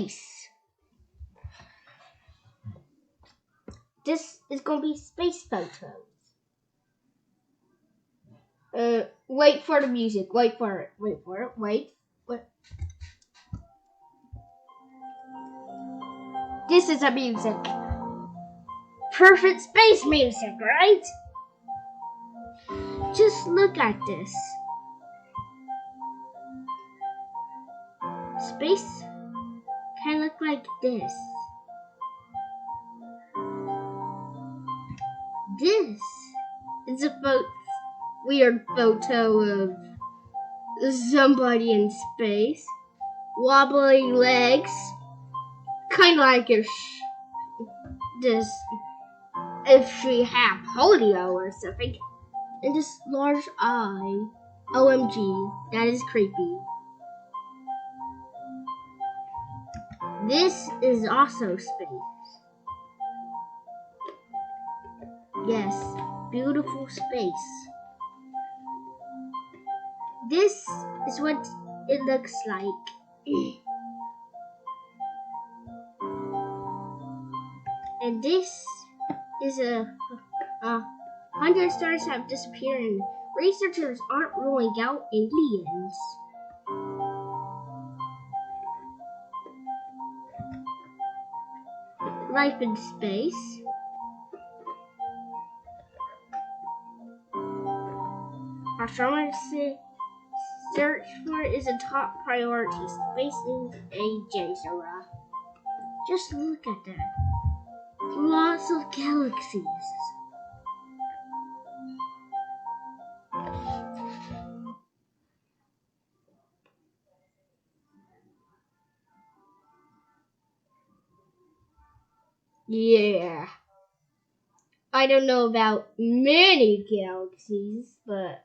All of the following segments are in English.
space. This is gonna be space photos. Wait for the music. Wait for it. Wait. This is the music. Perfect space music, right? Just look at this. Space can look like this. This is a weird photo of somebody in space. Wobbly legs. Kind of like if she had polio or something. And this large eye. OMG, that is creepy. This is also space. Yes, beautiful space. This is what it looks like. And this is 100 stars have disappeared and researchers aren't ruling out aliens. Life in space. Astronomers search for is a top priority. Space is AJ, Sarah. Just look at that. Lots of galaxies. Yeah. I don't know about many galaxies, but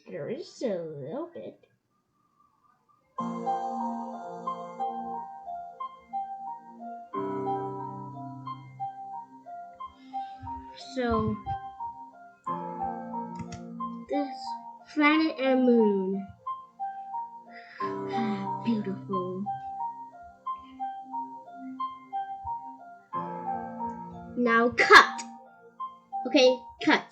there is a little bit. So, this planet and moon. Beautiful. Now cut. Okay, cut.